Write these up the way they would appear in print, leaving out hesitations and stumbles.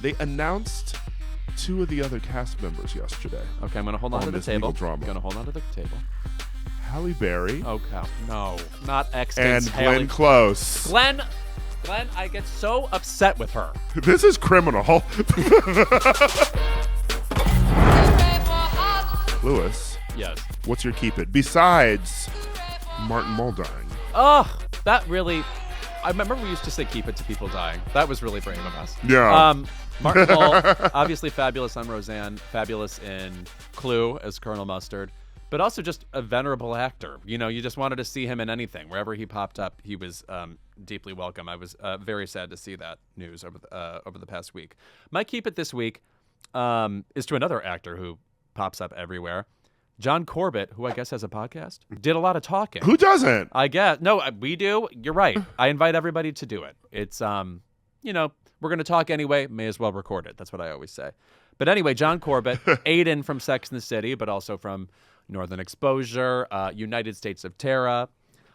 They announced 2 of the other cast members yesterday. Okay, I'm going to hold on to the table. Drama. I'm going to hold on to the table. Halle Berry. Oh, no. Not And Glenn Close. Glenn, I get so upset with her. This is criminal. Lewis. Yes. What's your keep it? Besides Martin Mull dying. Ugh, that really... I remember we used to say keep it to people dying. That was really brave of us. Yeah. Martin Mull, obviously fabulous on Roseanne, fabulous in Clue as Colonel Mustard, but also just a venerable actor. You know, you just wanted to see him in anything. Wherever he popped up, he was deeply welcome. I was very sad to see that news over the past week. My keep it this week is to another actor who pops up everywhere. John Corbett, who I guess has a podcast, did a lot of talking. Who doesn't? I guess. No, we do. You're right. I invite everybody to do it. It's, you know, we're going to talk anyway. May as well record it. That's what I always say. But anyway, John Corbett, Aiden from Sex and the City, but also from Northern Exposure, United States of Terra.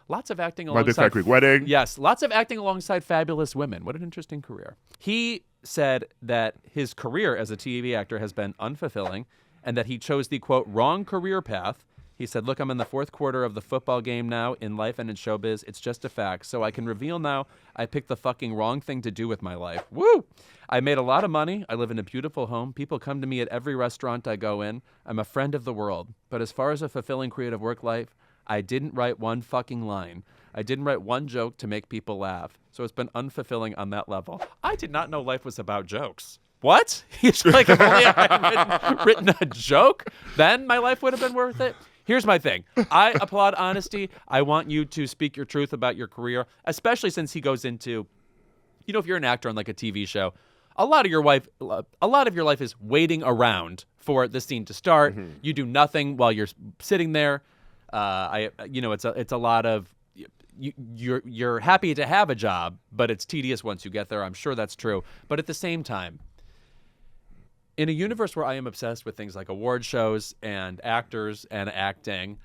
Lots of acting alongside... My Dick Fat Greek Wedding. Yes, lots of acting alongside fabulous women. What an interesting career. He said that his career as a TV actor has been unfulfilling and that he chose the, quote, wrong career path. He said, look, I'm in the 4th quarter of the football game now in life and in showbiz. It's just a fact. So I can reveal now I picked the fucking wrong thing to do with my life. Woo! I made a lot of money. I live in a beautiful home. People come to me at every restaurant I go in. I'm a friend of the world. But as far as a fulfilling creative work life, I didn't write one fucking line. I didn't write one joke to make people laugh. So it's been unfulfilling on that level. I did not know life was about jokes. What? He's like, if only I had written a joke, then my life would have been worth it. Here's my thing. I applaud honesty. I want you to speak your truth about your career, especially since he goes into, you know, if you're an actor on like a TV show, a lot of your life is waiting around for the scene to start. Mm-hmm. You do nothing while you're sitting there. It's a lot of you're happy to have a job, but it's tedious once you get there. I'm sure that's true. But at the same time, in a universe where I am obsessed with things like award shows and actors and acting,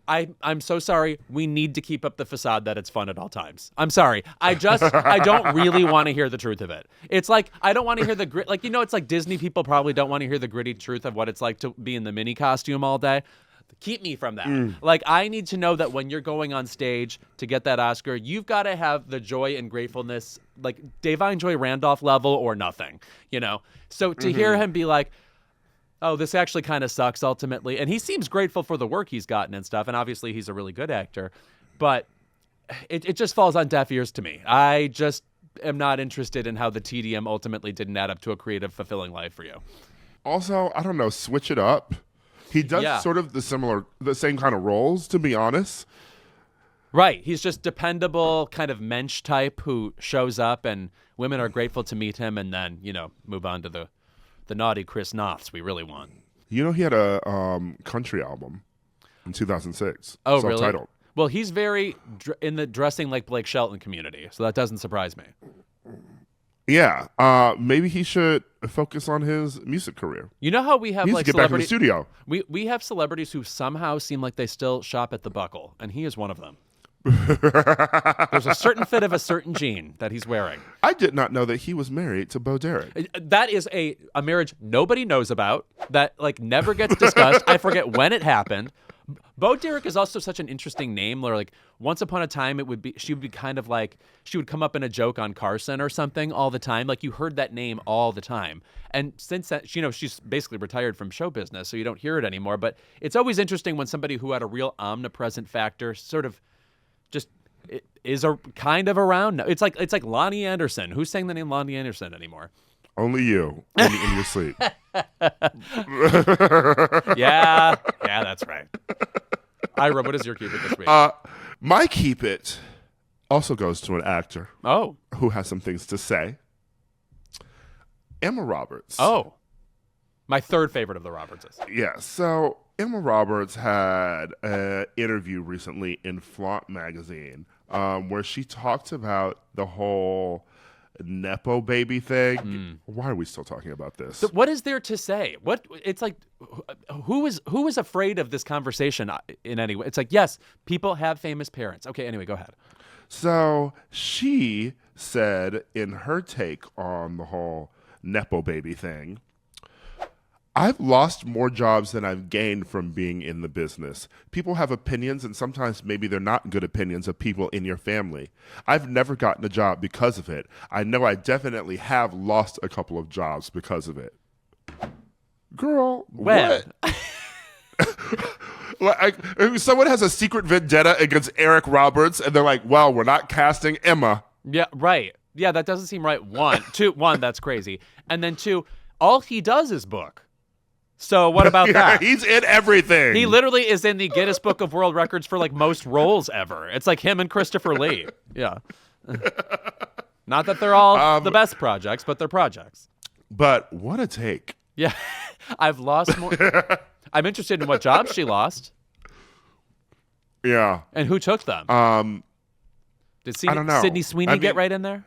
I'm so sorry. We need to keep up the facade that it's fun at all times. I'm sorry. I don't really want to hear the truth of it. It's like, I don't want to hear the grit. Like, you know, it's like Disney people probably don't want to hear the gritty truth of what it's like to be in the mini costume all day. Keep me from that. Like, I need to know that when you're going on stage to get that Oscar, you've got to have the joy and gratefulness, like Davine Joy Randolph level or nothing, you know? So to hear him be like, oh, this actually kind of sucks ultimately. And he seems grateful for the work he's gotten and stuff. And obviously he's a really good actor, but it just falls on deaf ears to me. I just am not interested in how the TDM ultimately didn't add up to a creative, fulfilling life for you. Also, I don't know, switch it up. He does sort of the same kind of roles, to be honest. Right. He's just dependable kind of mensch type who shows up and women are grateful to meet him and then, you know, move on to the naughty Chris Noths we really want. You know, he had a country album in 2006. Oh, self-titled. Really? Well, he's very in the dressing like Blake Shelton community, so that doesn't surprise me. Yeah, maybe he should focus on his music career. You know how we have like get back in the studio. We have celebrities who somehow seem like they still shop at the Buckle, and he is one of them. There's a certain fit of a certain jean that he's wearing. I did not know that he was married to Bo Derek. That is a marriage nobody knows about, that like never gets discussed. I forget when it happened. Bo Derek is also such an interesting name. Where like once upon a time she would be kind of like, she would come up in a joke on Carson or something all the time. Like you heard that name all the time. And since that, you know, she's basically retired from show business, so you don't hear it anymore. But it's always interesting when somebody who had a real omnipresent factor sort of just is a kind of around now. It's like Lonnie Anderson. Who's saying the name Lonnie Anderson anymore? Only you in your sleep. Yeah, that's right. Ira, what is your keep it this week? My keep it also goes to an actor. Oh, who has some things to say. Emma Roberts. Oh, my third favorite of the Robertses. Yeah, so Emma Roberts had an interview recently in Flaunt magazine where she talked about the whole nepo baby thing. Why are we still talking about this? So what is there to say? What it's like, who is afraid of this conversation in any way? It's like, yes, people have famous parents. Okay, anyway, go ahead. So she said in her take on the whole nepo baby thing. I've lost more jobs than I've gained from being in the business. People have opinions, and sometimes maybe they're not good opinions of people in your family. I've never gotten a job because of it. I know I definitely have lost a couple of jobs because of it. Girl, When? what? Someone has a secret vendetta against Eric Roberts, and they're like, well, we're not casting Emma. Yeah, right. Yeah, that doesn't seem right. One, that's crazy. And then two, all he does is book. So what about that? He's in everything. He literally is in the Guinness Book of World Records for like most roles ever. It's like him and Christopher Lee. Yeah. Not that they're all the best projects, but they're projects. But what a take. Yeah. I've lost more. I'm interested in what jobs she lost. Yeah. And who took them. Did I don't know. Sydney Sweeney get right in there?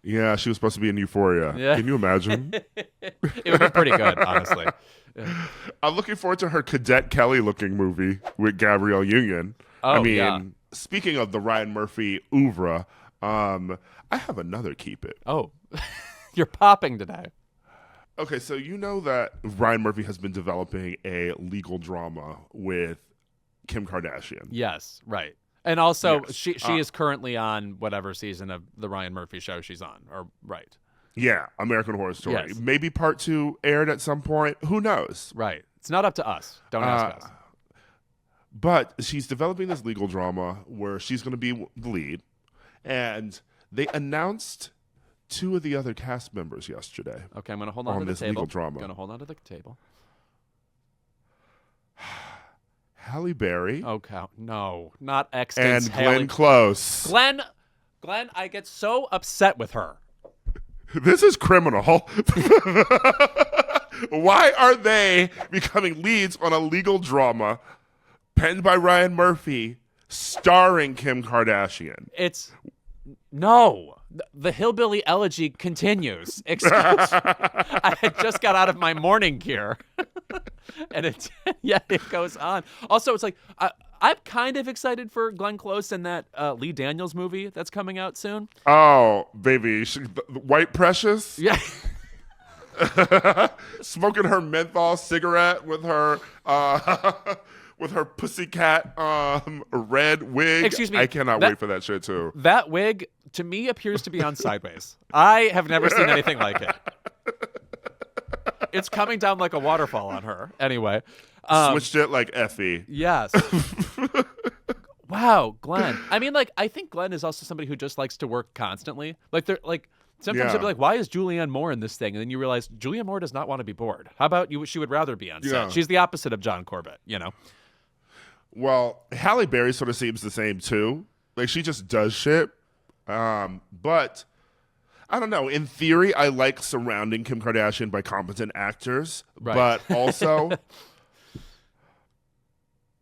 Yeah, she was supposed to be in Euphoria. Yeah. Can you imagine? It would be pretty good, honestly. Yeah. I'm looking forward to her Cadet Kelly-looking movie with Gabrielle Union. Oh, Speaking of the Ryan Murphy oeuvre, I have another keep it. Oh, you're popping today. Okay, so you know that Ryan Murphy has been developing a legal drama with Kim Kardashian. Yes, right. And also, Yes. she is currently on whatever season of the Ryan Murphy show she's on, or right. Yeah, American Horror Story. Yes. Maybe part 2 aired at some point. Who knows? Right. It's not up to us. Don't ask us. But she's developing this legal drama where she's going to be the lead. And they announced 2 of the other cast members yesterday. Okay, I'm going to hold on to the this table. legal drama. I'm going to hold on to the table. Halle Berry. Oh, cow. No, not and Exton's Glenn Close. Glenn, I get so upset with her. This is criminal. Why are they becoming leads on a legal drama penned by Ryan Murphy starring Kim Kardashian? No. The hillbilly elegy continues. Excuse me. I had just got out of my morning gear. And it goes on. Also, it's like, I'm kind of excited for Glenn Close and that Lee Daniels movie that's coming out soon. Oh, baby. White Precious? Yeah. Smoking her menthol cigarette with her pussycat red wig. Excuse me. I cannot wait for that shit too. That wig, to me, appears to be on sideways. I have never seen anything like it. It's coming down like a waterfall on her. Anyway. Switched it like Effie. Yes. Wow, Glenn. I mean, like, I think Glenn is also somebody who just likes to work constantly. Like, they're like, sometimes you'll be like, why is Julianne Moore in this thing? And then you realize Julianne Moore does not want to be bored. How about you? She would rather be on set. Yeah. She's the opposite of John Corbett, you know? Well, Halle Berry sort of seems the same too. Like, she just does shit. But I don't know. In theory, I like surrounding Kim Kardashian by competent actors. Right. But also,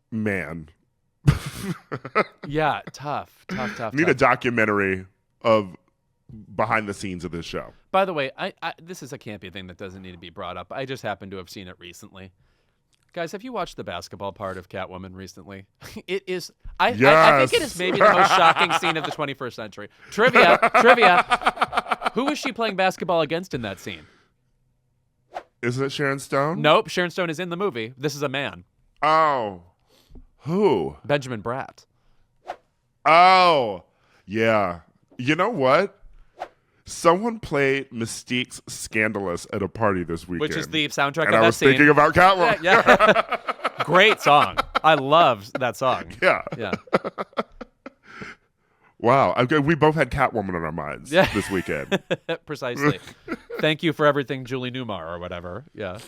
man. Yeah, tough. Need a documentary of behind the scenes of this show. By the way, I this is a campy thing that doesn't need to be brought up. I just happen to have seen it recently. Guys, have you watched the basketball part of Catwoman recently? It is. I think it is maybe the most shocking scene of the 21st century. Trivia. Who was she playing basketball against in that scene? Isn't it Sharon Stone? Nope. Sharon Stone is in the movie. This is a man. Oh. Who? Benjamin Bratt. Oh. Yeah. You know what? Someone played Mystique's Scandalous at a party this weekend. Which is the soundtrack and of I that was scene. thinking about Catwoman. Yeah. Great song. I love that song. Yeah. Yeah. Wow. We both had Catwoman on our minds this weekend. Precisely. Thank you for everything, Julie Newmar, or whatever. Yeah.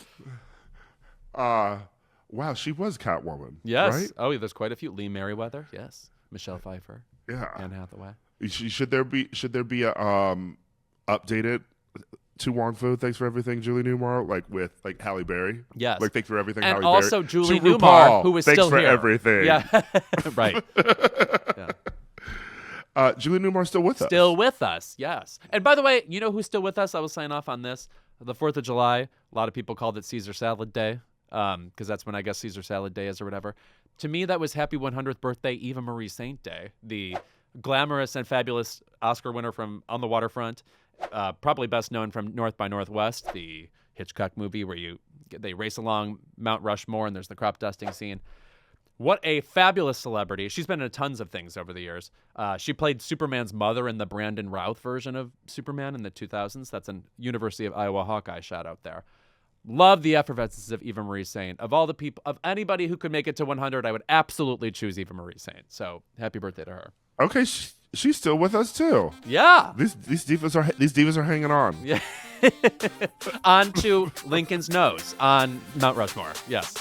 Wow, she was Catwoman. Yes. Right? Oh, there's quite a few. Lee Merriweather. Yes. Michelle Pfeiffer. Yeah. Anne Hathaway. Should there be a updated To Wong Fu, Thanks for Everything, Julie Newmar, like with like Halle Berry? Yes. Like Thanks for Everything, And Halle also Berry. Julie To Newmar, RuPaul, who is Thanks still for here. Everything. Yeah. Right. Yeah. Julie Newmar's still with us. Still with us, yes. And by the way, you know who's still with us? I will sign off on this. The 4th of July, a lot of people called it Caesar Salad Day because that's when I guess Caesar Salad Day is or whatever. To me, that was Happy 100th Birthday Eva Marie Saint Day, the glamorous and fabulous Oscar winner from On the Waterfront probably best known from North by Northwest, the Hitchcock movie where they race along Mount Rushmore and there's the crop dusting scene. What a fabulous celebrity. She's been in tons of things over the years. She played Superman's mother in the Brandon Routh version of Superman in the 2000s. That's a University of Iowa Hawkeye shout out there. Love the effervescence of Eva Marie Saint. Of all the people, of anybody who could make it to 100, I would absolutely choose Eva Marie Saint. So happy birthday to her. Okay, she's still with us too. Yeah. These divas are hanging on. Yeah. On to Lincoln's nose on Mount Rushmore. Yes.